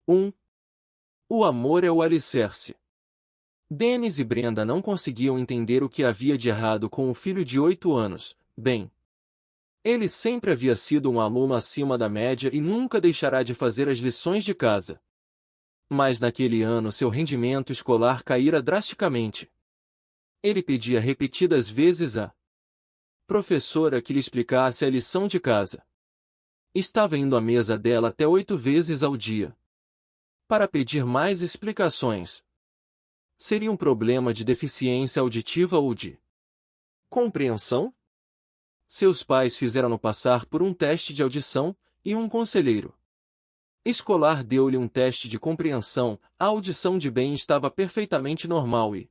1. O amor é o alicerce. Dennis e Brenda não conseguiam entender o que havia de errado com o filho de 8 anos. Bem, ele sempre havia sido um aluno acima da média e nunca deixará de fazer as lições de casa. Mas naquele ano seu rendimento escolar caíra drasticamente. Ele pedia repetidas vezes à professora que lhe explicasse a lição de casa. Estava indo à mesa dela até 8 vezes ao dia para pedir mais explicações. Seria um problema de deficiência auditiva ou de compreensão? Seus pais fizeram-no passar por um teste de audição, e um conselheiro escolar deu-lhe um teste de compreensão. A audição de Ben estava perfeitamente normal e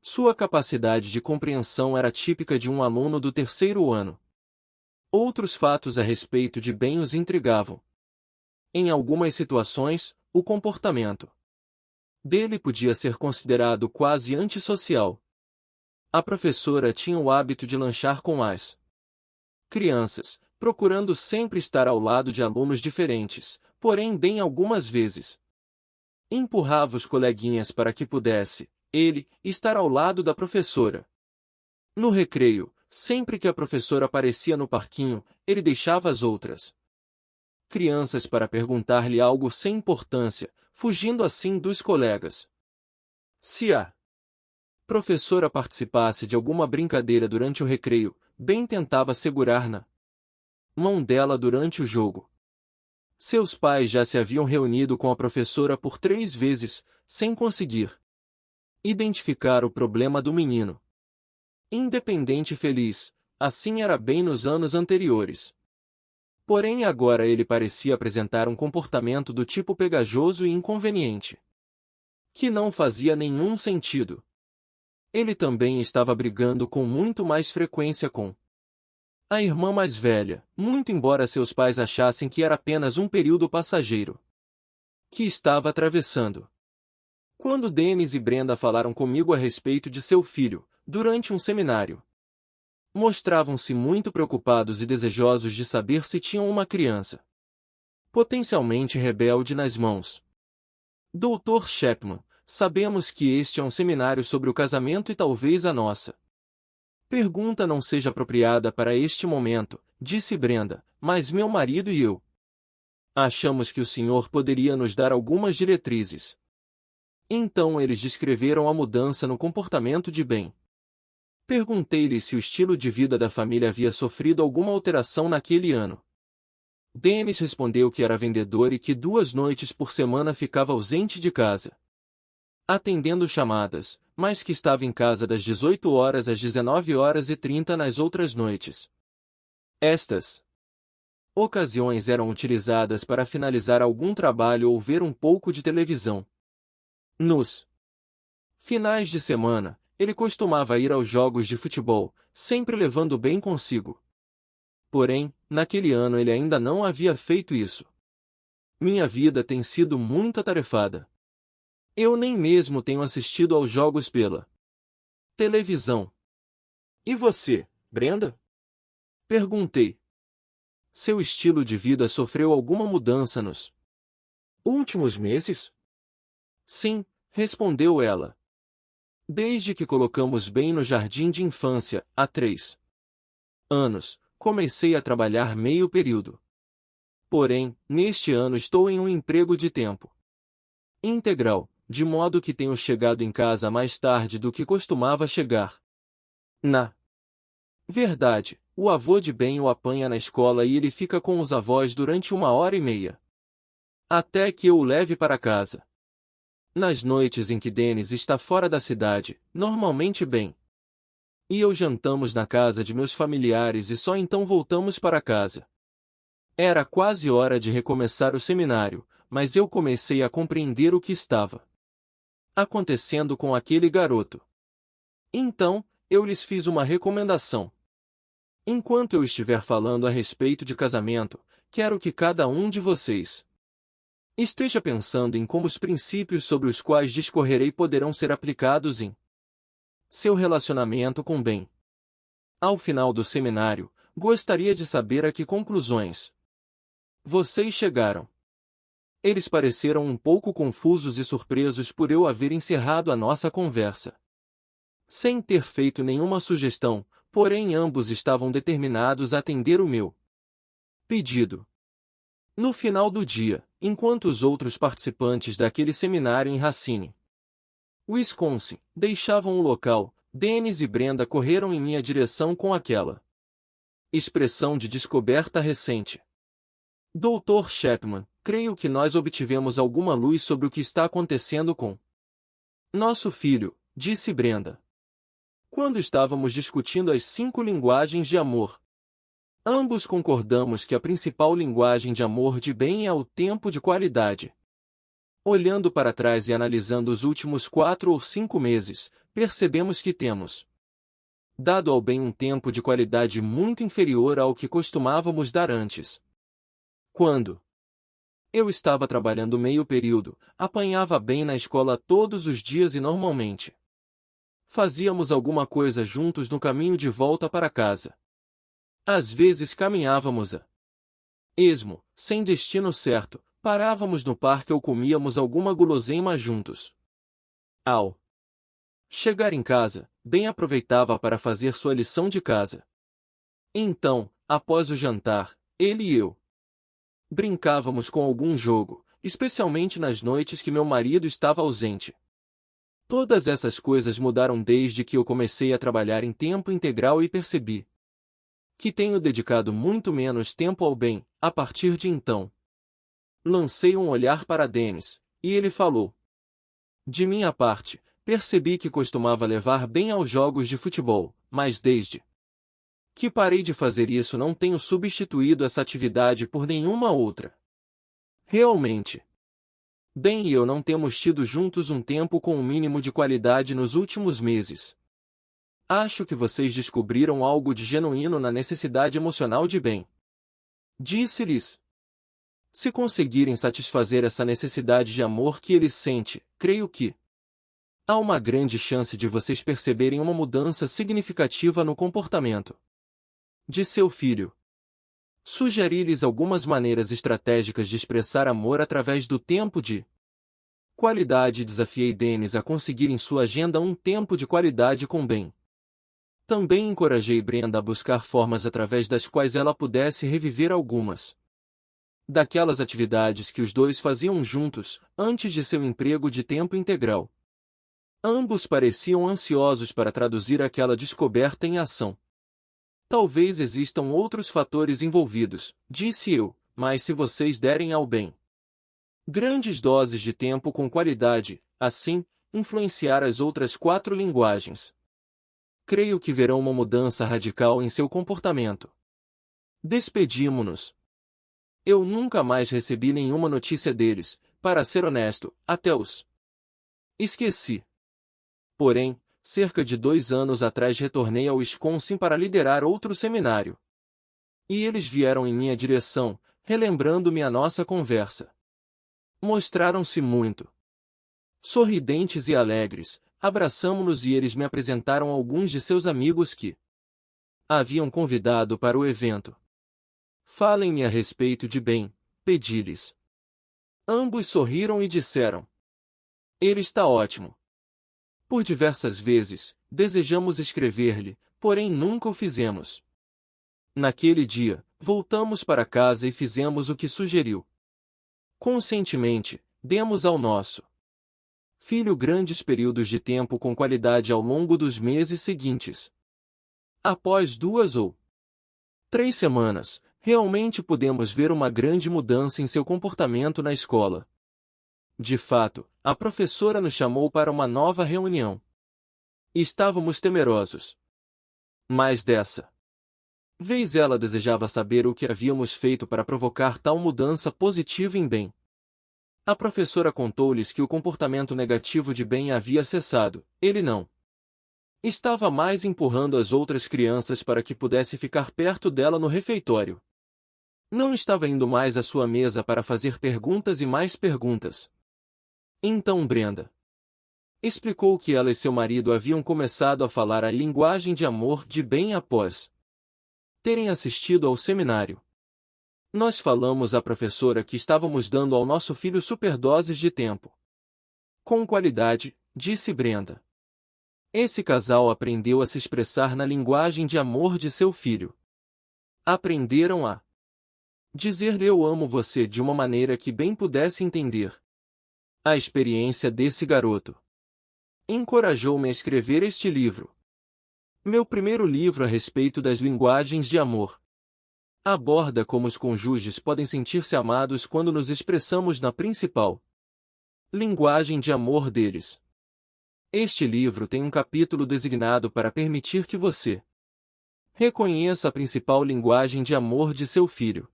sua capacidade de compreensão era típica de um aluno do 3º ano. Outros fatos a respeito de Ben os intrigavam. Em algumas situações, o comportamento dele podia ser considerado quase antissocial. A professora tinha o hábito de lanchar com as crianças, procurando sempre estar ao lado de alunos diferentes, porém Ben algumas vezes empurrava os coleguinhas para que pudesse, ele, estar ao lado da professora. No recreio, sempre que a professora aparecia no parquinho, ele deixava as outras crianças para perguntar-lhe algo sem importância, fugindo assim dos colegas. Se a professora participasse de alguma brincadeira durante o recreio, Ben tentava segurar na mão dela durante o jogo. Seus pais já se haviam reunido com a professora por 3 vezes, sem conseguir identificar o problema do menino. Independente e feliz, assim era Ben nos anos anteriores. Porém agora ele parecia apresentar um comportamento do tipo pegajoso e inconveniente, que não fazia nenhum sentido. Ele também estava brigando com muito mais frequência com a irmã mais velha, muito embora seus pais achassem que era apenas um período passageiro que estava atravessando. Quando Dennis e Brenda falaram comigo a respeito de seu filho, durante um seminário, mostravam-se muito preocupados e desejosos de saber se tinham uma criança potencialmente rebelde nas mãos. Dr. Chapman, sabemos que este é um seminário sobre o casamento e talvez a nossa pergunta não seja apropriada para este momento, disse Brenda, mas meu marido e eu achamos que o senhor poderia nos dar algumas diretrizes. Então eles descreveram a mudança no comportamento de Ben. Perguntei-lhe se o estilo de vida da família havia sofrido alguma alteração naquele ano. Dennis respondeu que era vendedor e que 2 noites por semana ficava ausente de casa, atendendo chamadas, mas que estava em casa das 18 horas às 19h30 nas outras noites. Estas ocasiões eram utilizadas para finalizar algum trabalho ou ver um pouco de televisão. Nos finais de semana, ele costumava ir aos jogos de futebol, sempre levando Ben consigo. Porém, naquele ano ele ainda não havia feito isso. Minha vida tem sido muito atarefada. Eu nem mesmo tenho assistido aos jogos pela televisão. E você, Brenda? Perguntei. Seu estilo de vida sofreu alguma mudança nos últimos meses? Sim, respondeu ela. Desde que colocamos Ben no jardim de infância, há 3 anos, comecei a trabalhar meio período. Porém, neste ano estou em um emprego de tempo integral, de modo que tenho chegado em casa mais tarde do que costumava chegar. Na verdade, o avô de Ben o apanha na escola e ele fica com os avós durante 1h30. Até que eu o leve para casa. Nas noites em que Dennis está fora da cidade, normalmente Ben e eu jantamos na casa de meus familiares e só então voltamos para casa. Era quase hora de recomeçar o seminário, mas eu comecei a compreender o que estava acontecendo com aquele garoto. Então, eu lhes fiz uma recomendação. Enquanto eu estiver falando a respeito de casamento, quero que cada um de vocês esteja pensando em como os princípios sobre os quais discorrerei poderão ser aplicados em seu relacionamento com Ben. Ao final do seminário, gostaria de saber a que conclusões vocês chegaram. Eles pareceram um pouco confusos e surpresos por eu haver encerrado a nossa conversa. Sem ter feito nenhuma sugestão, porém ambos estavam determinados a atender o meu pedido. No final do dia, enquanto os outros participantes daquele seminário em Racine, Wisconsin, deixavam o local, Dennis e Brenda correram em minha direção com aquela expressão de descoberta recente. Dr. Chapman, creio que nós obtivemos alguma luz sobre o que está acontecendo com nosso filho, disse Brenda. Quando estávamos discutindo as 5 linguagens de amor, ambos concordamos que a principal linguagem de amor de Ben é o tempo de qualidade. Olhando para trás e analisando os últimos 4 ou 5 meses, percebemos que temos dado ao Ben um tempo de qualidade muito inferior ao que costumávamos dar antes. Quando eu estava trabalhando meio período, apanhava Ben na escola todos os dias e normalmente fazíamos alguma coisa juntos no caminho de volta para casa. Às vezes caminhávamos a esmo, sem destino certo, parávamos no parque ou comíamos alguma guloseima juntos. Ao chegar em casa, Ben aproveitava para fazer sua lição de casa. Então, após o jantar, ele e eu brincávamos com algum jogo, especialmente nas noites que meu marido estava ausente. Todas essas coisas mudaram desde que eu comecei a trabalhar em tempo integral e percebi que tenho dedicado muito menos tempo ao Ben. A partir de então, lancei um olhar para Dennis, e ele falou. De minha parte, percebi que costumava levar Ben aos jogos de futebol, mas desde que parei de fazer isso não tenho substituído essa atividade por nenhuma outra. Realmente, Ben e eu não temos tido juntos um tempo com um mínimo de qualidade nos últimos meses. Acho que vocês descobriram algo de genuíno na necessidade emocional de Ben. Disse-lhes. Se conseguirem satisfazer essa necessidade de amor que ele sente, creio que há uma grande chance de vocês perceberem uma mudança significativa no comportamento de seu filho. Sugeri-lhes algumas maneiras estratégicas de expressar amor através do tempo de qualidade e desafiei Dennis a conseguir em sua agenda um tempo de qualidade com Ben. Também encorajei Brenda a buscar formas através das quais ela pudesse reviver algumas daquelas atividades que os dois faziam juntos, antes de seu emprego de tempo integral. Ambos pareciam ansiosos para traduzir aquela descoberta em ação. Talvez existam outros fatores envolvidos, disse eu, mas se vocês derem ao Ben grandes doses de tempo com qualidade, assim, influenciar as outras 4 linguagens, creio que verão uma mudança radical em seu comportamento. Despedimo-nos. Eu nunca mais recebi nenhuma notícia deles, para ser honesto, até os esqueci. Porém, cerca de 2 anos atrás retornei ao Wisconsin para liderar outro seminário. E eles vieram em minha direção, relembrando-me a nossa conversa. Mostraram-se muito sorridentes e alegres, abraçamo-nos e eles me apresentaram alguns de seus amigos que haviam convidado para o evento. Falem-me a respeito de Ben, pedi-lhes. Ambos sorriram e disseram. Ele está ótimo. Por diversas vezes, desejamos escrever-lhe, porém nunca o fizemos. Naquele dia, voltamos para casa e fizemos o que sugeriu. Conscientemente, demos ao nosso filho grandes períodos de tempo com qualidade ao longo dos meses seguintes. Após 2 ou 3 semanas, realmente pudemos ver uma grande mudança em seu comportamento na escola. De fato, a professora nos chamou para uma nova reunião. Estávamos temerosos. Mas dessa vez ela desejava saber o que havíamos feito para provocar tal mudança positiva em Ben. A professora contou-lhes que o comportamento negativo de Ben havia cessado, ele não estava mais empurrando as outras crianças para que pudesse ficar perto dela no refeitório. Não estava indo mais à sua mesa para fazer perguntas e mais perguntas. Então Brenda explicou que ela e seu marido haviam começado a falar a linguagem de amor de Ben após terem assistido ao seminário. Nós falamos à professora que estávamos dando ao nosso filho superdoses de tempo. Com qualidade, disse Brenda. Esse casal aprendeu a se expressar na linguagem de amor de seu filho. Aprenderam a dizer eu amo você de uma maneira que bem pudesse entender. A experiência desse garoto encorajou-me a escrever este livro. Meu primeiro livro a respeito das linguagens de amor. Aborda como os cônjuges podem sentir-se amados quando nos expressamos na principal linguagem de amor deles. Este livro tem um capítulo designado para permitir que você reconheça a principal linguagem de amor de seu filho.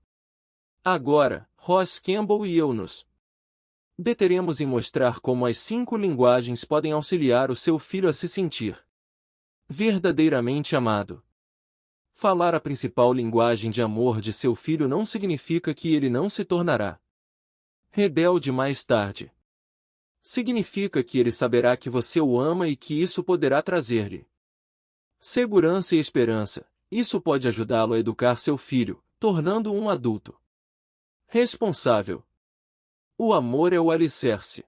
Agora, Ross Campbell e eu nos deteremos em mostrar como as 5 linguagens podem auxiliar o seu filho a se sentir verdadeiramente amado. Falar a principal linguagem de amor de seu filho não significa que ele não se tornará rebelde mais tarde. Significa que ele saberá que você o ama e que isso poderá trazer-lhe segurança e esperança. Isso pode ajudá-lo a educar seu filho, tornando-o um adulto responsável. O amor é o alicerce.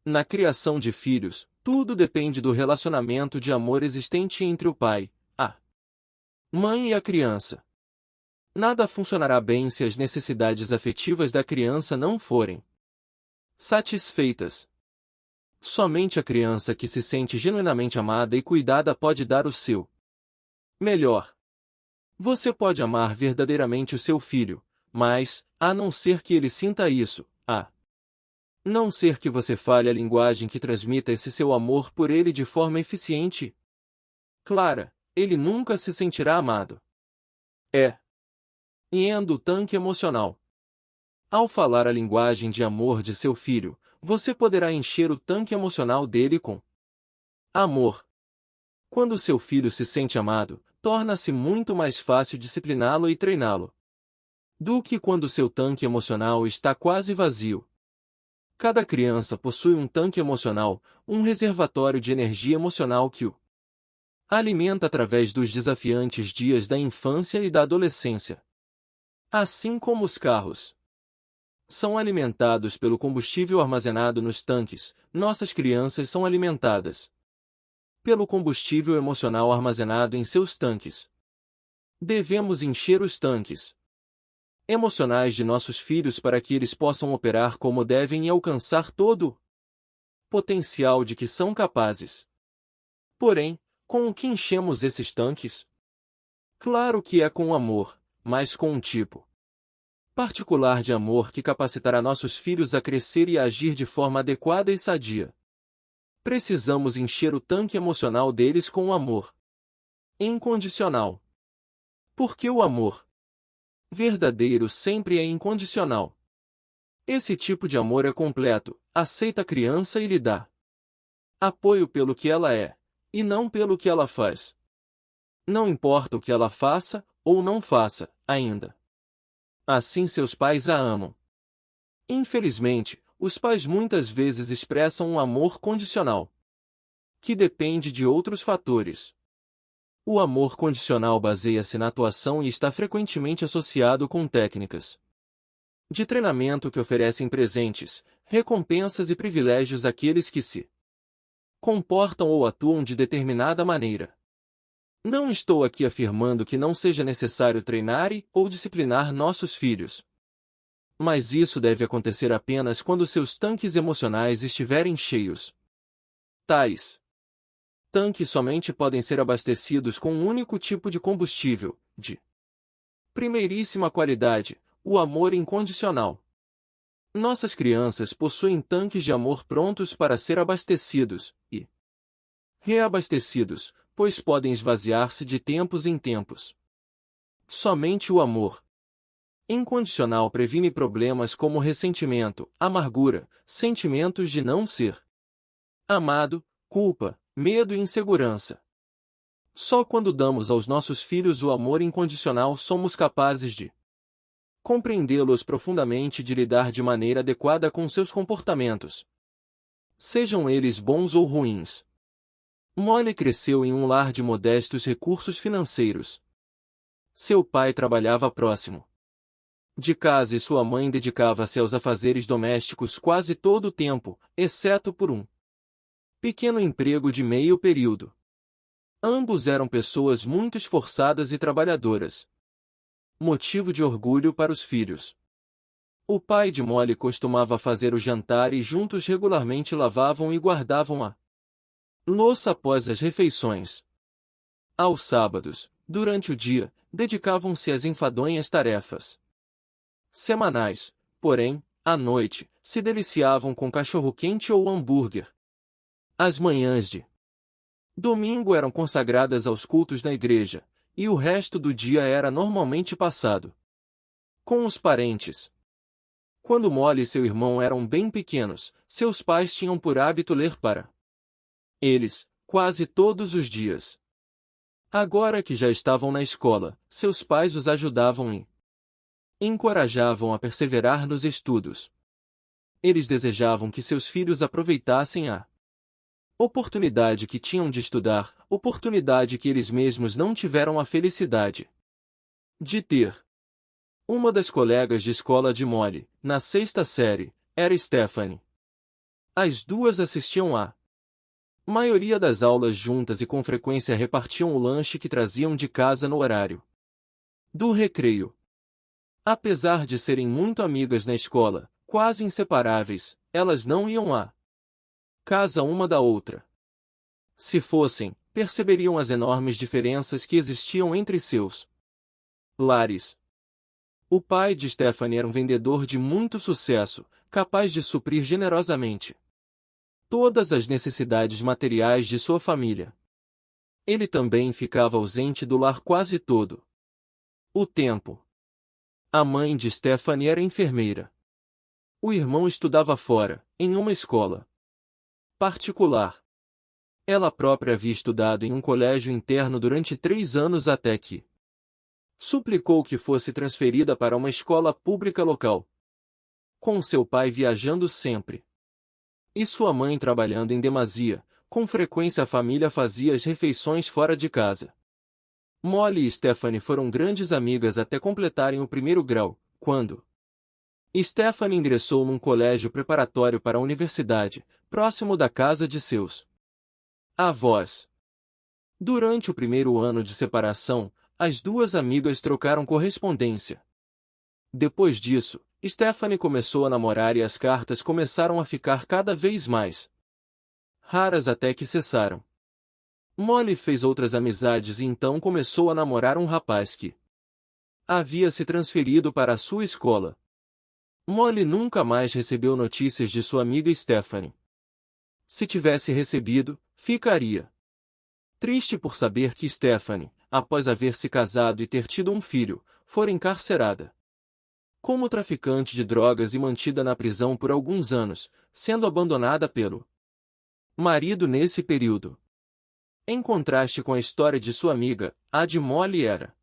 Na criação de filhos, tudo depende do relacionamento de amor existente entre o pai, a mãe e a criança. Nada funcionará bem se as necessidades afetivas da criança não forem satisfeitas. Somente a criança que se sente genuinamente amada e cuidada pode dar o seu melhor. Você pode amar verdadeiramente o seu filho, mas, a não ser que ele sinta isso, a não ser que você fale a linguagem que transmita esse seu amor por ele de forma eficiente, clara, ele nunca se sentirá amado. Enchendo o tanque emocional. Ao falar a linguagem de amor de seu filho, você poderá encher o tanque emocional dele com amor. Quando seu filho se sente amado, torna-se muito mais fácil discipliná-lo e treiná-lo do que quando seu tanque emocional está quase vazio. Cada criança possui um tanque emocional, um reservatório de energia emocional que o alimenta através dos desafiantes dias da infância e da adolescência. Assim como os carros são alimentados pelo combustível armazenado nos tanques, nossas crianças são alimentadas pelo combustível emocional armazenado em seus tanques. Devemos encher os tanques emocionais de nossos filhos para que eles possam operar como devem e alcançar todo o potencial de que são capazes. Porém, com o que enchemos esses tanques? Claro que é com amor, mas com um tipo particular de amor que capacitará nossos filhos a crescer e a agir de forma adequada e sadia. Precisamos encher o tanque emocional deles com o amor incondicional. Porque o amor verdadeiro sempre é incondicional. Esse tipo de amor é completo, aceita a criança e lhe dá apoio pelo que ela é, e não pelo que ela faz. Não importa o que ela faça, ou não faça, ainda assim seus pais a amam. Infelizmente, os pais muitas vezes expressam um amor condicional, que depende de outros fatores. O amor condicional baseia-se na atuação e está frequentemente associado com técnicas de treinamento que oferecem presentes, recompensas e privilégios àqueles que se comportam ou atuam de determinada maneira. Não estou aqui afirmando que não seja necessário treinar ou disciplinar nossos filhos. Mas isso deve acontecer apenas quando seus tanques emocionais estiverem cheios. Tais tanques somente podem ser abastecidos com um único tipo de combustível, de primeiríssima qualidade, o amor incondicional. Nossas crianças possuem tanques de amor prontos para ser abastecidos e reabastecidos, pois podem esvaziar-se de tempos em tempos. Somente o amor incondicional previne problemas como ressentimento, amargura, sentimentos de não ser amado, culpa, medo e insegurança. Só quando damos aos nossos filhos o amor incondicional somos capazes de compreendê-los profundamente e de lidar de maneira adequada com seus comportamentos, sejam eles bons ou ruins. Molly cresceu em um lar de modestos recursos financeiros. Seu pai trabalhava próximo de casa e sua mãe dedicava-se aos afazeres domésticos quase todo o tempo, exceto por um pequeno emprego de meio período. Ambos eram pessoas muito esforçadas e trabalhadoras. Motivo de orgulho para os filhos. O pai de Molly costumava fazer o jantar e juntos regularmente lavavam e guardavam a louça após as refeições. Aos sábados, durante o dia, dedicavam-se às enfadonhas tarefas semanais, porém, à noite, se deliciavam com cachorro-quente ou hambúrguer. As manhãs de domingo eram consagradas aos cultos na igreja, e o resto do dia era normalmente passado com os parentes. Quando Molly e seu irmão eram bem pequenos, seus pais tinham por hábito ler para eles, quase todos os dias. Agora que já estavam na escola, seus pais os ajudavam e encorajavam a perseverar nos estudos. Eles desejavam que seus filhos aproveitassem a oportunidade que tinham de estudar, oportunidade que eles mesmos não tiveram a felicidade de ter. Uma das colegas de escola de Molly, na 6ª série, era Stephanie. As duas assistiam à maioria das aulas juntas e com frequência repartiam o lanche que traziam de casa no horário do recreio. Apesar de serem muito amigas na escola, quase inseparáveis, elas não iam à casa uma da outra. Se fossem, perceberiam as enormes diferenças que existiam entre seus lares. O pai de Stephanie era um vendedor de muito sucesso, capaz de suprir generosamente todas as necessidades materiais de sua família. Ele também ficava ausente do lar quase todo o tempo. A mãe de Stephanie era enfermeira. O irmão estudava fora, em uma escola particular. Ela própria havia estudado em um colégio interno durante 3 anos até que suplicou que fosse transferida para uma escola pública local, com seu pai viajando sempre e sua mãe trabalhando em demasia. Com frequência a família fazia as refeições fora de casa. Molly e Stephanie foram grandes amigas até completarem o 1º grau, quando Stephanie ingressou num colégio preparatório para a universidade, próximo da casa de seus avós. Durante o 1º ano de separação, as duas amigas trocaram correspondência. Depois disso, Stephanie começou a namorar e as cartas começaram a ficar cada vez mais raras até que cessaram. Molly fez outras amizades e então começou a namorar um rapaz que havia se transferido para a sua escola. Molly nunca mais recebeu notícias de sua amiga Stephanie. Se tivesse recebido, ficaria triste por saber que Stephanie, após haver se casado e ter tido um filho, fora encarcerada como traficante de drogas e mantida na prisão por alguns anos, sendo abandonada pelo marido nesse período. Em contraste com a história de sua amiga, a de Molly era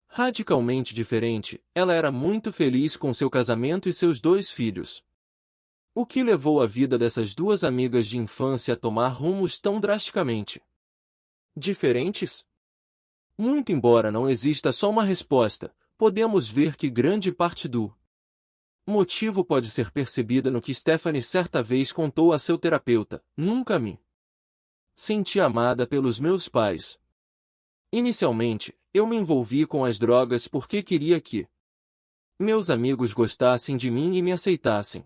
radicalmente diferente. Ela era muito feliz com seu casamento e seus 2 filhos. O que levou a vida dessas duas amigas de infância a tomar rumos tão drasticamente diferentes? Muito embora não exista só uma resposta, podemos ver que grande parte do motivo pode ser percebida no que Stephanie certa vez contou a seu terapeuta: nunca me senti amada pelos meus pais. Inicialmente, eu me envolvi com as drogas porque queria que meus amigos gostassem de mim e me aceitassem.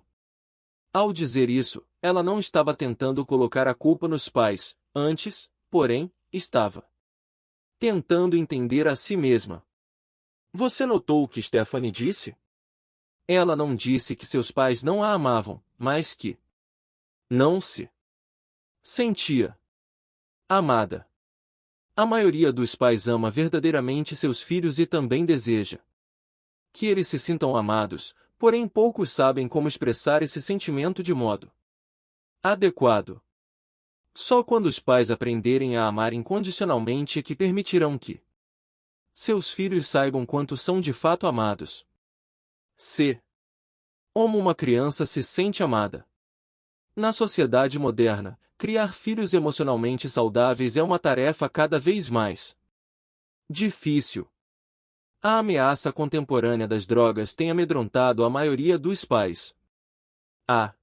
Ao dizer isso, ela não estava tentando colocar a culpa nos pais, antes, porém, estava tentando entender a si mesma. Você notou o que Stephanie disse? Ela não disse que seus pais não a amavam, mas que não se sentia amada. A maioria dos pais ama verdadeiramente seus filhos e também deseja que eles se sintam amados, porém poucos sabem como expressar esse sentimento de modo adequado. Só quando os pais aprenderem a amar incondicionalmente é que permitirão que seus filhos saibam quanto são de fato amados. Como uma criança se sente amada. Na sociedade moderna, criar filhos emocionalmente saudáveis é uma tarefa cada vez mais difícil. A ameaça contemporânea das drogas tem amedrontado a maioria dos pais. A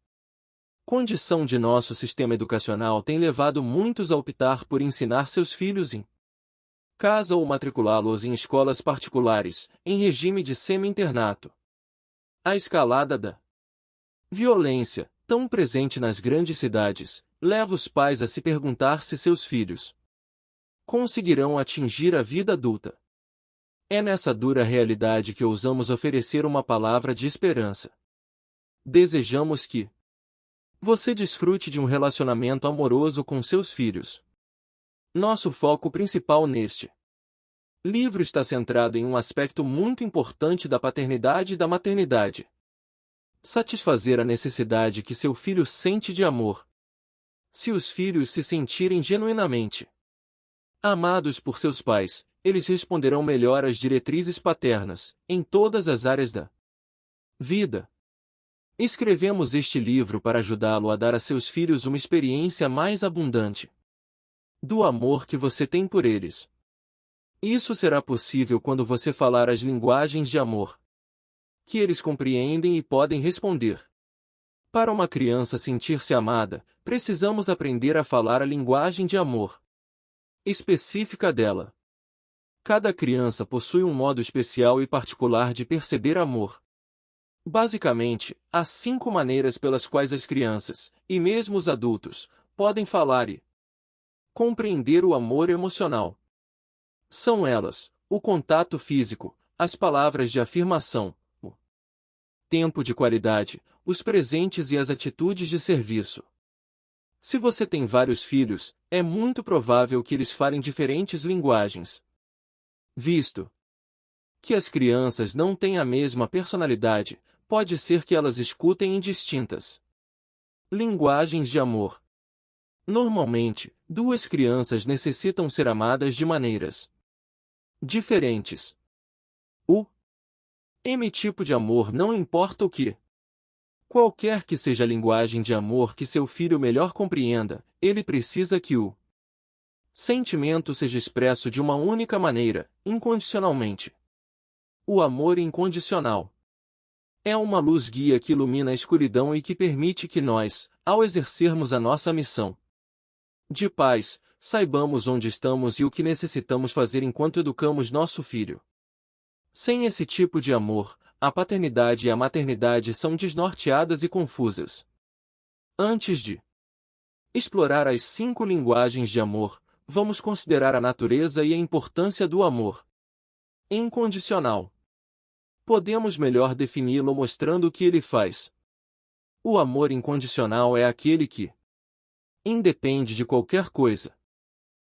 condição de nosso sistema educacional tem levado muitos a optar por ensinar seus filhos em casa ou matriculá-los em escolas particulares, em regime de semi-internato. A escalada da violência, tão presente nas grandes cidades, leva os pais a se perguntar se seus filhos conseguirão atingir a vida adulta. É nessa dura realidade que ousamos oferecer uma palavra de esperança. Desejamos que você desfrute de um relacionamento amoroso com seus filhos. Nosso foco principal neste livro está centrado em um aspecto muito importante da paternidade e da maternidade: satisfazer a necessidade que seu filho sente de amor. Se os filhos se sentirem genuinamente amados por seus pais, eles responderão melhor às diretrizes paternas, em todas as áreas da vida. Escrevemos este livro para ajudá-lo a dar a seus filhos uma experiência mais abundante do amor que você tem por eles. Isso será possível quando você falar as linguagens de amor que eles compreendem e podem responder. Para uma criança sentir-se amada, precisamos aprender a falar a linguagem de amor específica dela. Cada criança possui um modo especial e particular de perceber amor. Basicamente, há 5 maneiras pelas quais as crianças, e mesmo os adultos, podem falar e compreender o amor emocional. São elas: o contato físico, as palavras de afirmação, o tempo de qualidade, os presentes e as atitudes de serviço. Se você tem vários filhos, é muito provável que eles falem diferentes linguagens. Visto que as crianças não têm a mesma personalidade, pode ser que elas escutem em distintas linguagens de amor. Normalmente, 2 crianças necessitam ser amadas de maneiras diferentes. O tipo de amor não importa o que. Qualquer que seja a linguagem de amor que seu filho melhor compreenda, ele precisa que o sentimento seja expresso de uma única maneira, incondicionalmente. O amor incondicional é uma luz guia que ilumina a escuridão e que permite que nós, ao exercermos a nossa missão de pais, saibamos onde estamos e o que necessitamos fazer enquanto educamos nosso filho. Sem esse tipo de amor, a paternidade e a maternidade são desnorteadas e confusas. Antes de explorar as 5 linguagens de amor, vamos considerar a natureza e a importância do amor incondicional. Podemos melhor defini-lo mostrando o que ele faz. O amor incondicional é aquele que independe de qualquer coisa.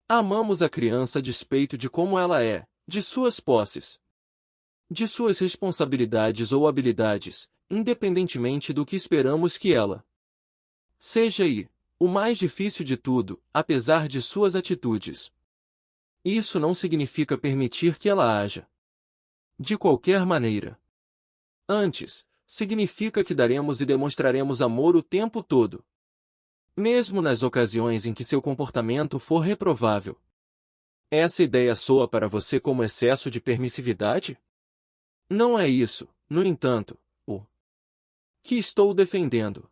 Amamos a criança a despeito de como ela é, de suas posses, de suas responsabilidades ou habilidades, independentemente do que esperamos que ela seja e, o mais difícil de tudo, apesar de suas atitudes. Isso não significa permitir que ela haja de qualquer maneira. Antes, significa que daremos e demonstraremos amor o tempo todo, mesmo nas ocasiões em que seu comportamento for reprovável. Essa ideia soa para você como excesso de permissividade? Não é isso, no entanto, o que estou defendendo.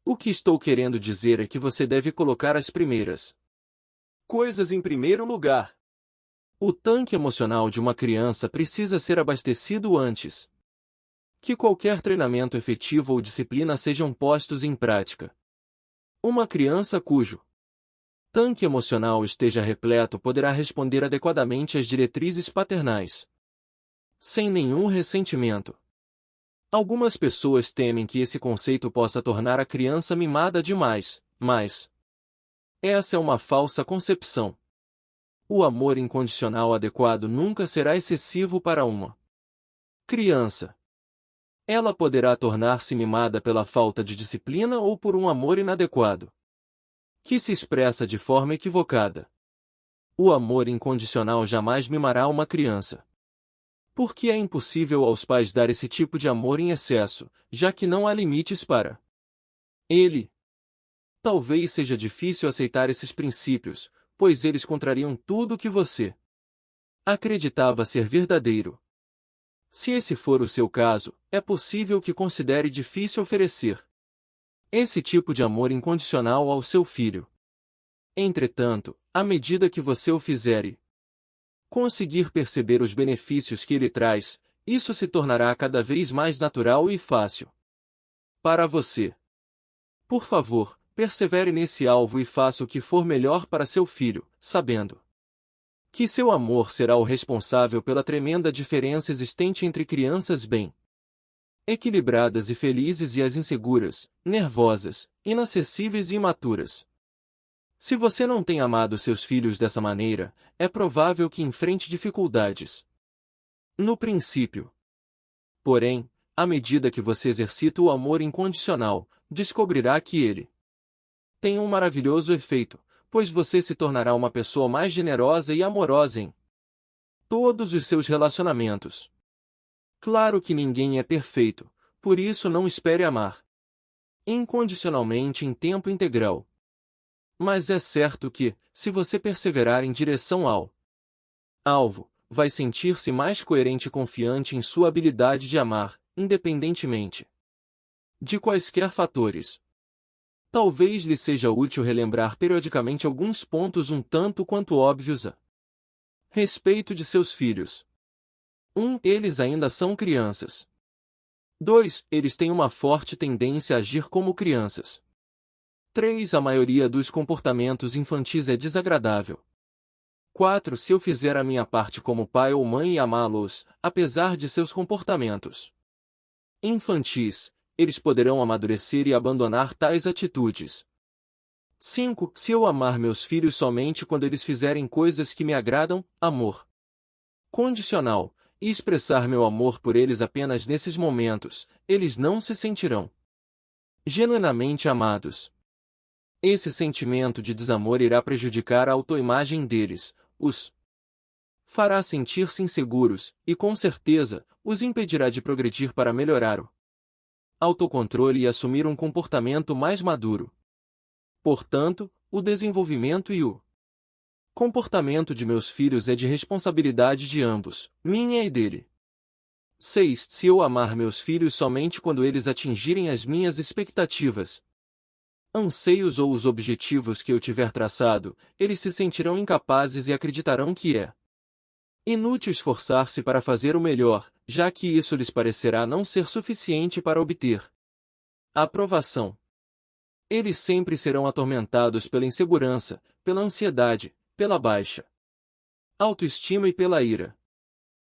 O que estou querendo dizer é que você deve colocar as primeiras coisas em primeiro lugar. O tanque emocional de uma criança precisa ser abastecido antes que qualquer treinamento efetivo ou disciplina sejam postos em prática. Uma criança cujo tanque emocional esteja repleto poderá responder adequadamente às diretrizes paternais, sem nenhum ressentimento. Algumas pessoas temem que esse conceito possa tornar a criança mimada demais, mas essa é uma falsa concepção. O amor incondicional adequado nunca será excessivo para uma criança. Ela poderá tornar-se mimada pela falta de disciplina ou por um amor inadequado, que se expressa de forma equivocada. O amor incondicional jamais mimará uma criança. Porque é impossível aos pais dar esse tipo de amor em excesso, já que não há limites para ele. Talvez seja difícil aceitar esses princípios, pois eles contrariam tudo o que você acreditava ser verdadeiro. Se esse for o seu caso, é possível que considere difícil oferecer esse tipo de amor incondicional ao seu filho. Entretanto, à medida que você o fizer e conseguir perceber os benefícios que ele traz, isso se tornará cada vez mais natural e fácil para você. Por favor, persevere nesse alvo e faça o que for melhor para seu filho, sabendo que seu amor será o responsável pela tremenda diferença existente entre crianças bem equilibradas e felizes e as inseguras, nervosas, inacessíveis e imaturas. Se você não tem amado seus filhos dessa maneira, é provável que enfrente dificuldades no princípio. Porém, à medida que você exercita o amor incondicional, descobrirá que ele tem um maravilhoso efeito, pois você se tornará uma pessoa mais generosa e amorosa em todos os seus relacionamentos. Claro que ninguém é perfeito, por isso não espere amar incondicionalmente em tempo integral. Mas é certo que, se você perseverar em direção ao alvo, vai sentir-se mais coerente e confiante em sua habilidade de amar, independentemente de quaisquer fatores. Talvez lhe seja útil relembrar periodicamente alguns pontos um tanto quanto óbvios a respeito de seus filhos. 1. Eles ainda são crianças. 2. Eles têm uma forte tendência a agir como crianças. 3. A maioria dos comportamentos infantis é desagradável. 4. Se eu fizer a minha parte como pai ou mãe e amá-los, apesar de seus comportamentos infantis, eles poderão amadurecer e abandonar tais atitudes. 5. Se eu amar meus filhos somente quando eles fizerem coisas que me agradam, amor condicional, e expressar meu amor por eles apenas nesses momentos, eles não se sentirão genuinamente amados. Esse sentimento de desamor irá prejudicar a autoimagem deles, os fará sentir-se inseguros, e com certeza, os impedirá de progredir para melhorar o autocontrole e assumir um comportamento mais maduro. Portanto, o desenvolvimento e o comportamento de meus filhos é de responsabilidade de ambos, minha e dele. 6. Se eu amar meus filhos somente quando eles atingirem as minhas expectativas, anseios ou os objetivos que eu tiver traçado, eles se sentirão incapazes e acreditarão que é inútil esforçar-se para fazer o melhor, já que isso lhes parecerá não ser suficiente para obter a aprovação. Eles sempre serão atormentados pela insegurança, pela ansiedade, pela baixa autoestima e pela ira.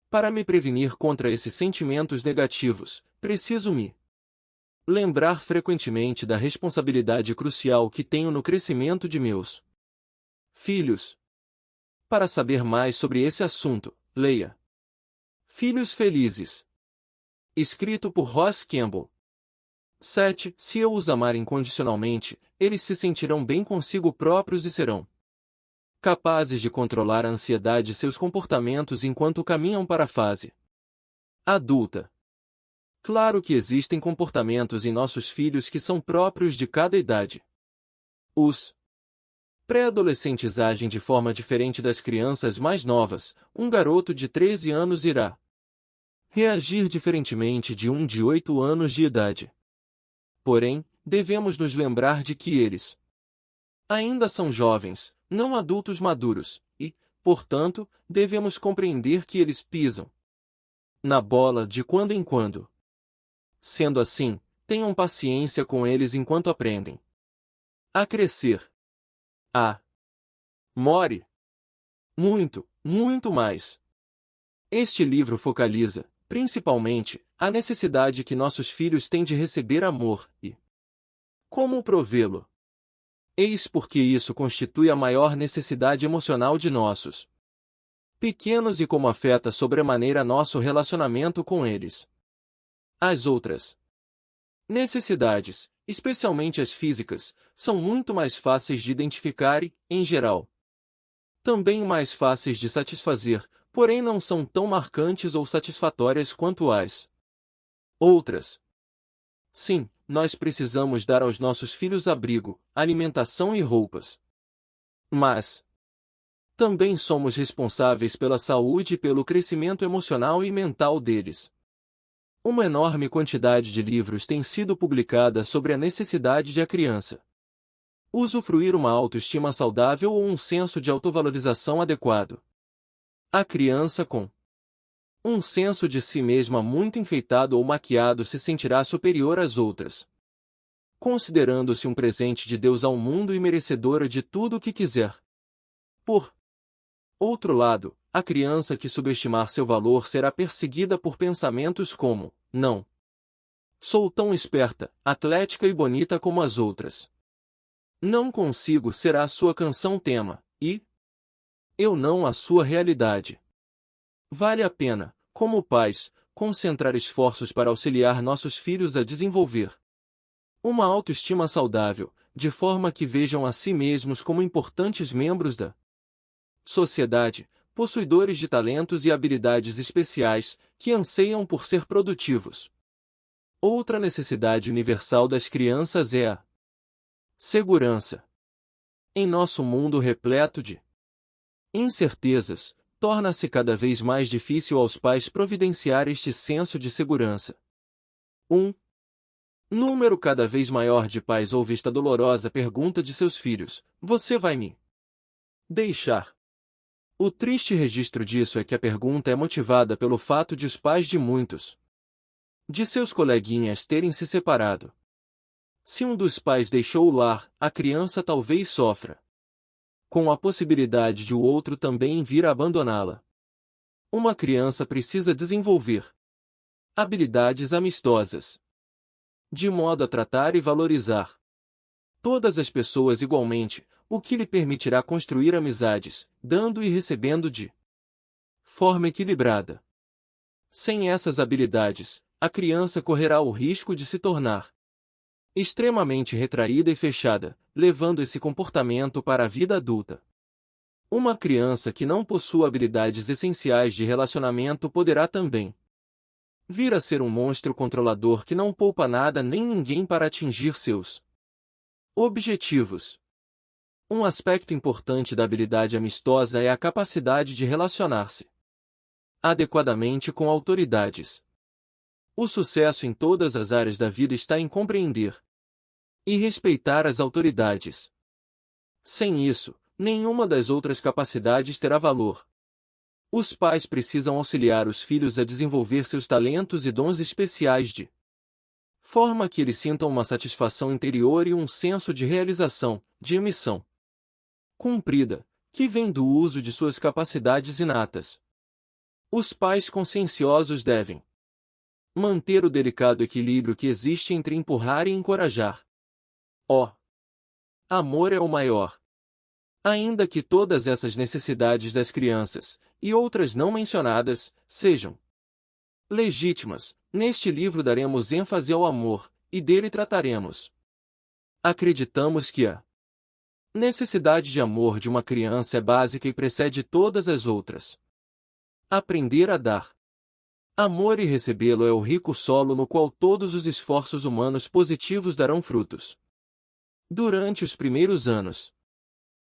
Para me prevenir contra esses sentimentos negativos, preciso me lembrar frequentemente da responsabilidade crucial que tenho no crescimento de meus filhos. Para saber mais sobre esse assunto, leia Filhos Felizes, escrito por Ross Campbell. 7. Se eu os amar incondicionalmente, eles se sentirão bem consigo próprios e serão capazes de controlar a ansiedade e seus comportamentos enquanto caminham para a fase adulta. Claro que existem comportamentos em nossos filhos que são próprios de cada idade. Os pré-adolescentes agem de forma diferente das crianças mais novas. Um garoto de 13 anos irá reagir diferentemente de um de 8 anos de idade. Porém, devemos nos lembrar de que eles ainda são jovens, não adultos maduros, e, portanto, devemos compreender que eles pisam na bola de quando em quando. Sendo assim, tenham paciência com eles enquanto aprendem a crescer. More muito, muito mais. Este livro focaliza, principalmente, a necessidade que nossos filhos têm de receber amor e como provê-lo. Eis porque isso constitui a maior necessidade emocional de nossos pequenos e como afeta sobremaneira nosso relacionamento com eles. As outras necessidades, especialmente as físicas, são muito mais fáceis de identificar e, em geral, também mais fáceis de satisfazer, porém não são tão marcantes ou satisfatórias quanto as outras. Sim, nós precisamos dar aos nossos filhos abrigo, alimentação e roupas. Mas Também somos responsáveis pela saúde e pelo crescimento emocional e mental deles. Uma enorme quantidade de livros tem sido publicada sobre a necessidade de a criança usufruir uma autoestima saudável ou um senso de autovalorização adequado. A criança com um senso de si mesma muito enfeitado ou maquiado se sentirá superior às outras, considerando-se um presente de Deus ao mundo e merecedora de tudo o que quiser. Por outro lado, a criança que subestimar seu valor será perseguida por pensamentos como: não sou tão esperta, atlética e bonita como as outras. Não consigo será a sua canção tema, e eu não a sua realidade. Vale a pena, como pais, concentrar esforços para auxiliar nossos filhos a desenvolver uma autoestima saudável, de forma que vejam a si mesmos como importantes membros da sociedade, possuidores de talentos e habilidades especiais, que anseiam por ser produtivos. Outra necessidade universal das crianças é a segurança. Em nosso mundo repleto de incertezas, torna-se cada vez mais difícil aos pais providenciar este senso de segurança. Um número cada vez maior de pais ouve esta dolorosa pergunta de seus filhos: você vai me deixar? O triste registro disso é que a pergunta é motivada pelo fato de os pais de muitos de seus coleguinhas terem se separado. Se um dos pais deixou o lar, a criança talvez sofra com a possibilidade de o outro também vir a abandoná-la. Uma criança precisa desenvolver habilidades amistosas, de modo a tratar e valorizar todas as pessoas igualmente, o que lhe permitirá construir amizades, dando e recebendo de forma equilibrada. Sem essas habilidades, a criança correrá o risco de se tornar extremamente retraída e fechada, levando esse comportamento para a vida adulta. Uma criança que não possua habilidades essenciais de relacionamento poderá também vir a ser um monstro controlador que não poupa nada nem ninguém para atingir seus objetivos. Um aspecto importante da habilidade amistosa é a capacidade de relacionar-se adequadamente com autoridades. O sucesso em todas as áreas da vida está em compreender e respeitar as autoridades. Sem isso, nenhuma das outras capacidades terá valor. Os pais precisam auxiliar os filhos a desenvolver seus talentos e dons especiais de forma que eles sintam uma satisfação interior e um senso de realização, de missão cumprida, que vem do uso de suas capacidades inatas. Os pais conscienciosos devem manter o delicado equilíbrio que existe entre empurrar e encorajar. Amor é o maior. Ainda que todas essas necessidades das crianças, e outras não mencionadas, sejam legítimas, neste livro daremos ênfase ao amor, e dele trataremos. Acreditamos que a necessidade de amor de uma criança é básica e precede todas as outras. Aprender a dar amor e recebê-lo é o rico solo no qual todos os esforços humanos positivos darão frutos. Durante os primeiros anos,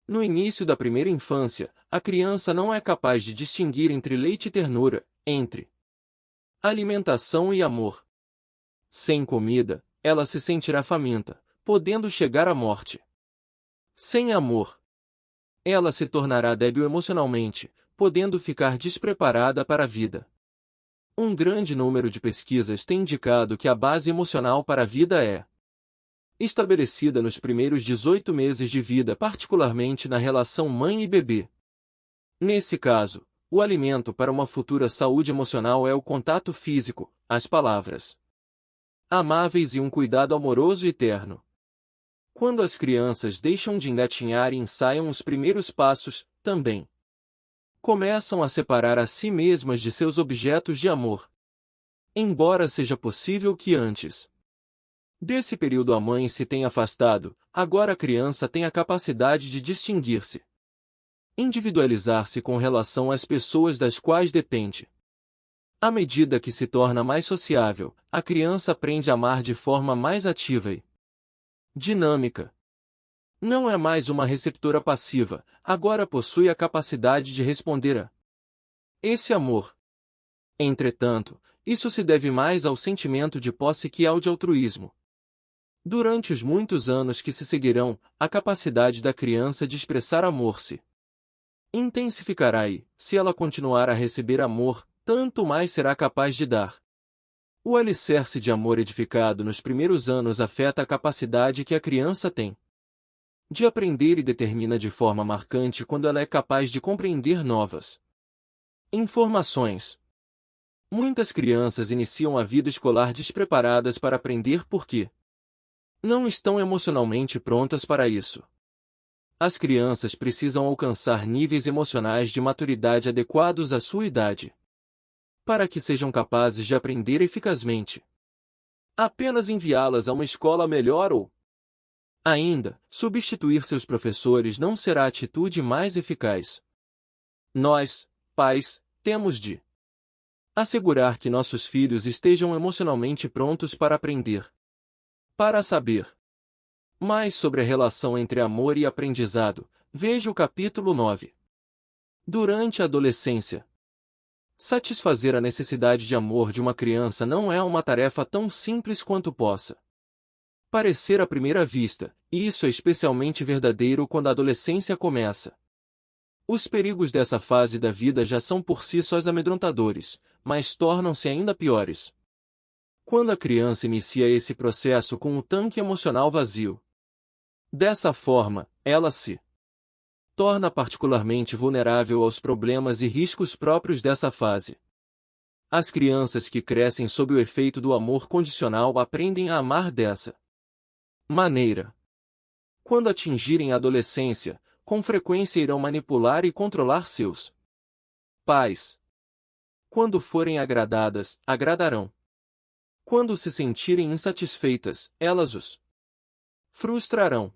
no início da primeira infância, a criança não é capaz de distinguir entre leite e ternura, entre alimentação e amor. Sem comida, ela se sentirá faminta, podendo chegar à morte. Sem amor, ela se tornará débil emocionalmente, podendo ficar despreparada para a vida. Um grande número de pesquisas tem indicado que a base emocional para a vida é estabelecida nos primeiros 18 meses de vida, particularmente na relação mãe e bebê. Nesse caso, o alimento para uma futura saúde emocional é o contato físico, as palavras amáveis e um cuidado amoroso e terno. Quando as crianças deixam de engatinhar e ensaiam os primeiros passos, também começam a separar a si mesmas de seus objetos de amor. Embora seja possível que antes desse período a mãe se tenha afastado, agora a criança tem a capacidade de distinguir-se, individualizar-se com relação às pessoas das quais depende. À medida que se torna mais sociável, a criança aprende a amar de forma mais ativa e dinâmica. Não é mais uma receptora passiva, agora possui a capacidade de responder a esse amor. Entretanto, isso se deve mais ao sentimento de posse que ao de altruísmo. Durante os muitos anos que se seguirão, a capacidade da criança de expressar amor se intensificará e, se ela continuar a receber amor, tanto mais será capaz de dar. O alicerce de amor edificado nos primeiros anos afeta a capacidade que a criança tem de aprender e determina de forma marcante quando ela é capaz de compreender novas informações. Muitas crianças iniciam a vida escolar despreparadas para aprender porque não estão emocionalmente prontas para isso. As crianças precisam alcançar níveis emocionais de maturidade adequados à sua idade, para que sejam capazes de aprender eficazmente. Apenas enviá-las a uma escola melhor ou, ainda, substituir seus professores não será a atitude mais eficaz. Nós, pais, temos de assegurar que nossos filhos estejam emocionalmente prontos para aprender. Para saber mais sobre a relação entre amor e aprendizado, veja o capítulo 9. Durante a adolescência, satisfazer a necessidade de amor de uma criança não é uma tarefa tão simples quanto possa parecer à primeira vista, e isso é especialmente verdadeiro quando a adolescência começa. Os perigos dessa fase da vida já são por si sós amedrontadores, mas tornam-se ainda piores quando a criança inicia esse processo com um tanque emocional vazio. Dessa forma, ela se torna particularmente vulnerável aos problemas e riscos próprios dessa fase. As crianças que crescem sob o efeito do amor condicional aprendem a amar dessa maneira. Quando atingirem a adolescência, com frequência irão manipular e controlar seus pais. Quando forem agradadas, agradarão. Quando se sentirem insatisfeitas, elas os frustrarão.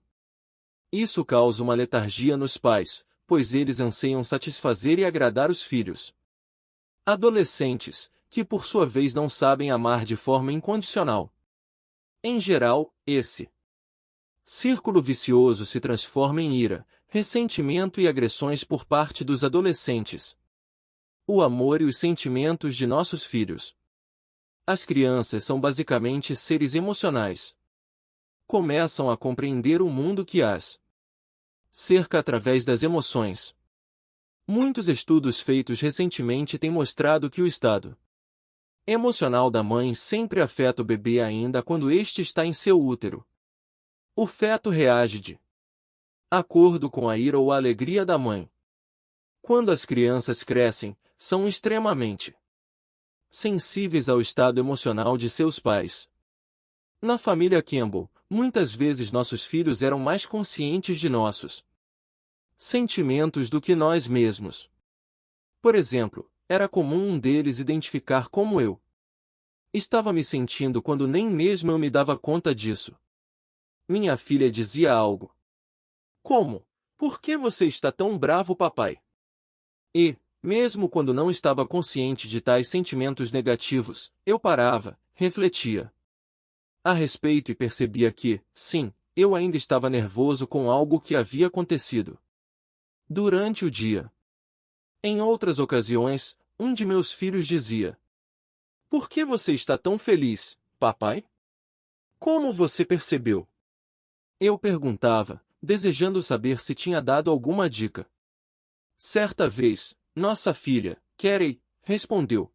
Isso causa uma letargia nos pais, pois eles anseiam satisfazer e agradar os filhos. Adolescentes, que por sua vez não sabem amar de forma incondicional. Em geral, esse círculo vicioso se transforma em ira, ressentimento e agressões por parte dos adolescentes. O amor e os sentimentos de nossos filhos. As crianças são basicamente seres emocionais. Começam a compreender o mundo que as cerca através das emoções. Muitos estudos feitos recentemente têm mostrado que o estado emocional da mãe sempre afeta o bebê ainda quando este está em seu útero. O feto reage de acordo com a ira ou a alegria da mãe. Quando as crianças crescem, são extremamente sensíveis ao estado emocional de seus pais. Na família Campbell, muitas vezes nossos filhos eram mais conscientes de nossos sentimentos do que nós mesmos. Por exemplo, era comum um deles identificar como eu estava me sentindo quando nem mesmo eu me dava conta disso. Minha filha dizia algo como: "Por que você está tão bravo, papai?" E, mesmo quando não estava consciente de tais sentimentos negativos, eu parava, refletia a respeito e percebia que, sim, eu ainda estava nervoso com algo que havia acontecido durante o dia. Em outras ocasiões, um de meus filhos dizia: "Por que você está tão feliz, papai? Como você percebeu?" Eu perguntava, desejando saber se tinha dado alguma dica. Certa vez, nossa filha, Carey, respondeu: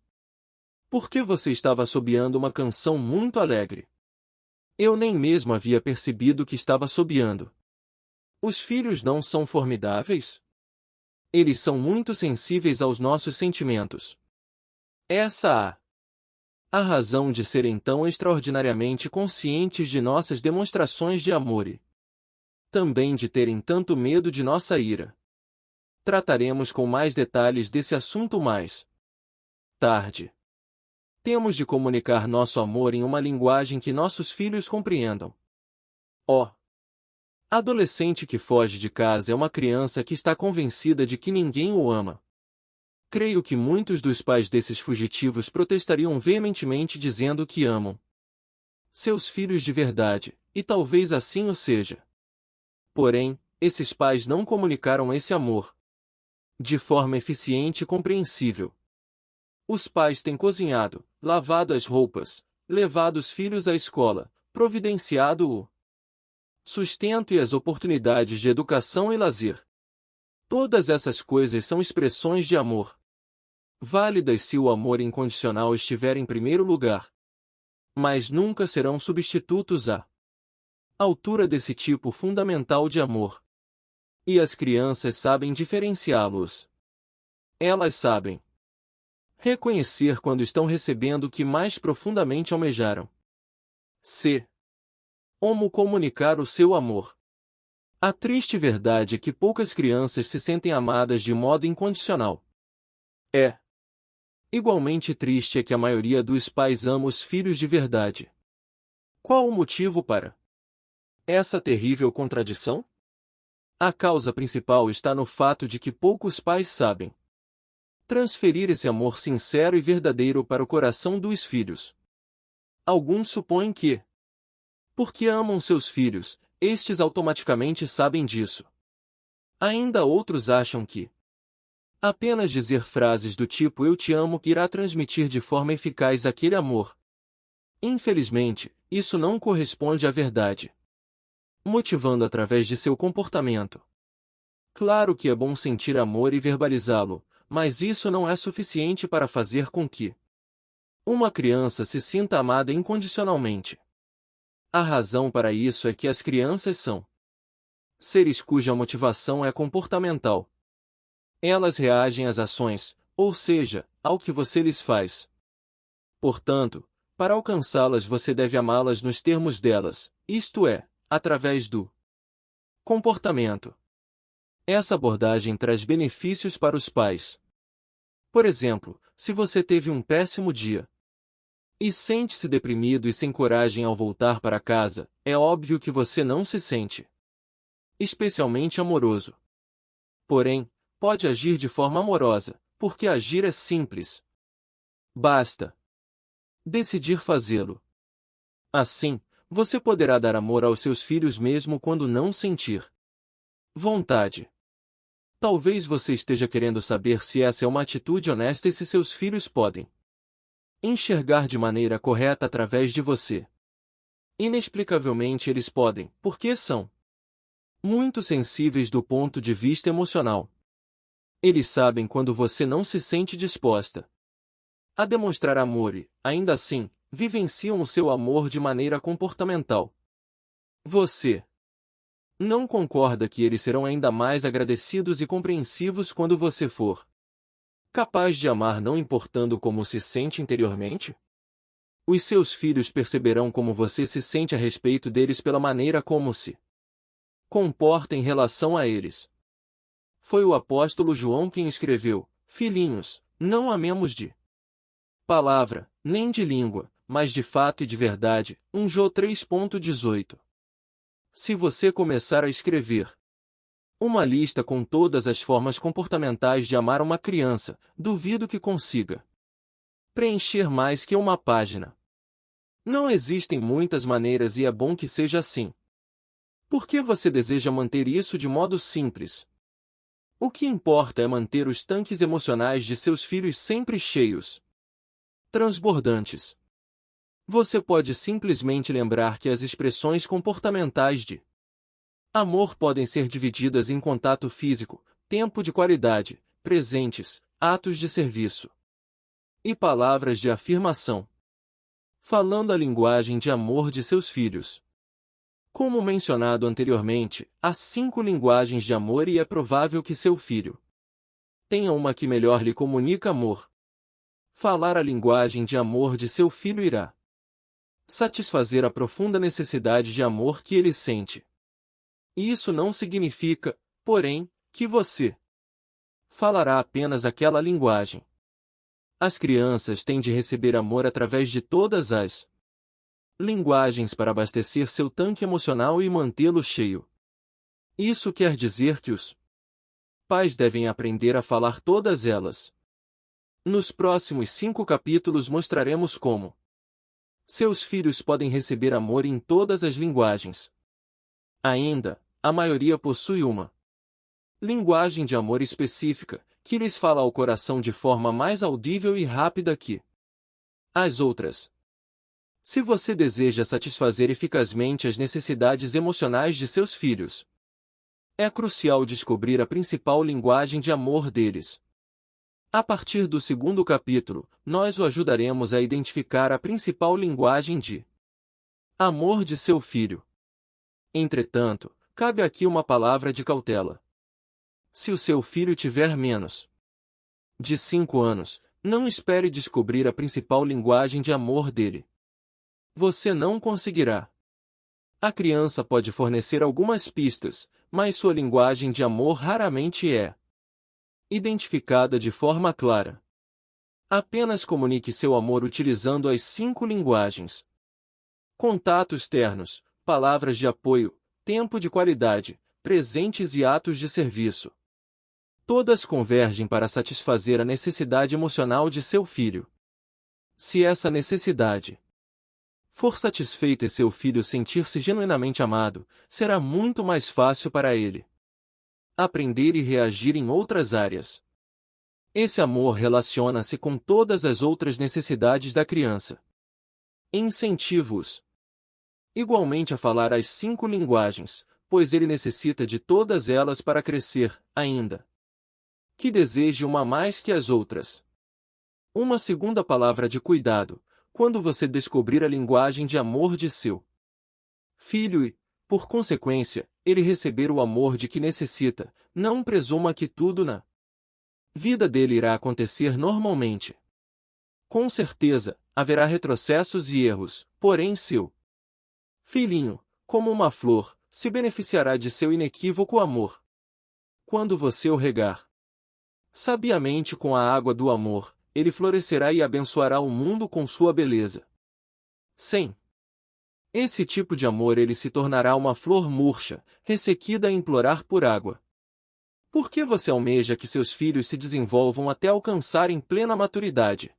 "Por que você estava assobiando uma canção muito alegre?" Eu nem mesmo havia percebido que estava assobiando. Os filhos não são formidáveis? Eles são muito sensíveis aos nossos sentimentos. Essa a razão de serem tão extraordinariamente conscientes de nossas demonstrações de amor e também de terem tanto medo de nossa ira. Trataremos com mais detalhes desse assunto mais tarde. Temos de comunicar nosso amor em uma linguagem que nossos filhos compreendam. O adolescente que foge de casa é uma criança que está convencida de que ninguém o ama. Creio que muitos dos pais desses fugitivos protestariam veementemente dizendo que amam seus filhos de verdade, e talvez assim o seja. Porém, esses pais não comunicaram esse amor de forma eficiente e compreensível. Os pais têm cozinhado, lavado as roupas, levado os filhos à escola, providenciado o sustento e as oportunidades de educação e lazer. Todas essas coisas são expressões de amor, válidas se o amor incondicional estiver em primeiro lugar, mas nunca serão substitutos à altura desse tipo fundamental de amor. E as crianças sabem diferenciá-los. Elas sabem reconhecer quando estão recebendo o que mais profundamente almejaram. C. Como comunicar o seu amor. A triste verdade é que poucas crianças se sentem amadas de modo incondicional. É igualmente triste é que a maioria dos pais ama os filhos de verdade. Qual o motivo para essa terrível contradição? A causa principal está no fato de que poucos pais sabem transferir esse amor sincero e verdadeiro para o coração dos filhos. Alguns supõem que, porque amam seus filhos, estes automaticamente sabem disso. Ainda outros acham que apenas dizer frases do tipo "eu te amo" irá transmitir de forma eficaz aquele amor. Infelizmente, isso não corresponde à verdade. Motivando através de seu comportamento. Claro que é bom sentir amor e verbalizá-lo, mas isso não é suficiente para fazer com que uma criança se sinta amada incondicionalmente. A razão para isso é que as crianças são seres cuja motivação é comportamental. Elas reagem às ações, ou seja, ao que você lhes faz. Portanto, para alcançá-las você deve amá-las nos termos delas, isto é, através do comportamento. Essa abordagem traz benefícios para os pais. Por exemplo, se você teve um péssimo dia e sente-se deprimido e sem coragem ao voltar para casa, é óbvio que você não se sente especialmente amoroso. Porém, pode agir de forma amorosa, porque agir é simples. Basta decidir fazê-lo. Assim, você poderá dar amor aos seus filhos mesmo quando não sentir vontade. Talvez você esteja querendo saber se essa é uma atitude honesta e se seus filhos podem enxergar de maneira correta através de você. Inexplicavelmente eles podem, porque são muito sensíveis do ponto de vista emocional. Eles sabem quando você não se sente disposta a demonstrar amor e, ainda assim, vivenciam o seu amor de maneira comportamental. Você não concorda que eles serão ainda mais agradecidos e compreensivos quando você for capaz de amar não importando como se sente interiormente? Os seus filhos perceberão como você se sente a respeito deles pela maneira como se comporta em relação a eles. Foi o apóstolo João quem escreveu: "Filhinhos, não amemos de palavra, nem de língua, mas de fato e de verdade." 1 João 3,18. Se você começar a escrever uma lista com todas as formas comportamentais de amar uma criança, duvido que consiga preencher mais que uma página. Não existem muitas maneiras e é bom que seja assim. Por que você deseja manter isso de modo simples? O que importa é manter os tanques emocionais de seus filhos sempre cheios, transbordantes. Você pode simplesmente lembrar que as expressões comportamentais de amor podem ser divididas em contato físico, tempo de qualidade, presentes, atos de serviço e palavras de afirmação. Falando a linguagem de amor de seus filhos. Como mencionado anteriormente, há 5 linguagens de amor e é provável que seu filho tenha uma que melhor lhe comunica amor. Falar a linguagem de amor de seu filho irá satisfazer a profunda necessidade de amor que ele sente. Isso não significa, porém, que você falará apenas aquela linguagem. As crianças têm de receber amor através de todas as linguagens para abastecer seu tanque emocional e mantê-lo cheio. Isso quer dizer que os pais devem aprender a falar todas elas. Nos próximos 5 capítulos mostraremos como seus filhos podem receber amor em todas as linguagens. Ainda, a maioria possui uma linguagem de amor específica, que lhes fala ao coração de forma mais audível e rápida que as outras. Se você deseja satisfazer eficazmente as necessidades emocionais de seus filhos, é crucial descobrir a principal linguagem de amor deles. A partir do segundo capítulo, nós o ajudaremos a identificar a principal linguagem de amor de seu filho. Entretanto, cabe aqui uma palavra de cautela. Se o seu filho tiver menos de 5 anos, não espere descobrir a principal linguagem de amor dele. Você não conseguirá. A criança pode fornecer algumas pistas, mas sua linguagem de amor raramente é identificada de forma clara. Apenas comunique seu amor utilizando as 5 linguagens: contatos ternos, palavras de apoio, tempo de qualidade, presentes e atos de serviço. Todas convergem para satisfazer a necessidade emocional de seu filho. Se essa necessidade for satisfeita e seu filho sentir-se genuinamente amado, será muito mais fácil para ele aprender e reagir em outras áreas. Esse amor relaciona-se com todas as outras necessidades da criança. Incentive-os igualmente a falar as 5 linguagens, pois ele necessita de todas elas para crescer, ainda que deseje uma mais que as outras. Uma segunda palavra de cuidado: quando você descobrir a linguagem de amor de seu filho e, por consequência, ele receber o amor de que necessita, não presuma que tudo na vida dele irá acontecer normalmente. Com certeza, haverá retrocessos e erros, porém seu filhinho, como uma flor, se beneficiará de seu inequívoco amor. Quando você o regar sabiamente com a água do amor, ele florescerá e abençoará o mundo com sua beleza. Sem esse tipo de amor ele se tornará uma flor murcha, ressequida a implorar por água. Por que você almeja que seus filhos se desenvolvam até alcançarem plena maturidade?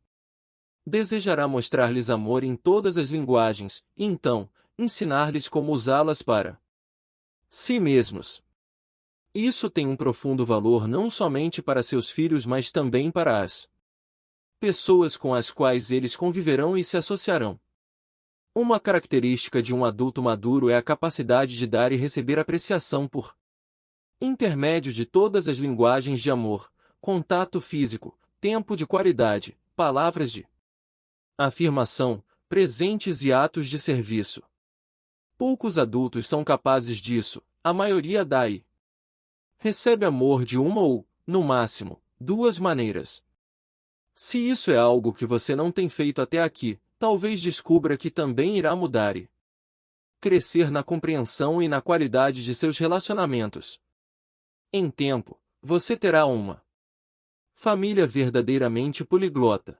Desejará mostrar-lhes amor em todas as linguagens, e então, ensinar-lhes como usá-las para si mesmos. Isso tem um profundo valor não somente para seus filhos mas também para as pessoas com as quais eles conviverão e se associarão. Uma característica de um adulto maduro é a capacidade de dar e receber apreciação por intermédio de todas as linguagens de amor: contato físico, tempo de qualidade, palavras de afirmação, presentes e atos de serviço. Poucos adultos são capazes disso, a maioria dá e recebe amor de uma ou, no máximo, 2 maneiras. Se isso é algo que você não tem feito até aqui, talvez descubra que também irá mudar e crescer na compreensão e na qualidade de seus relacionamentos. Em tempo, você terá uma família verdadeiramente poliglota.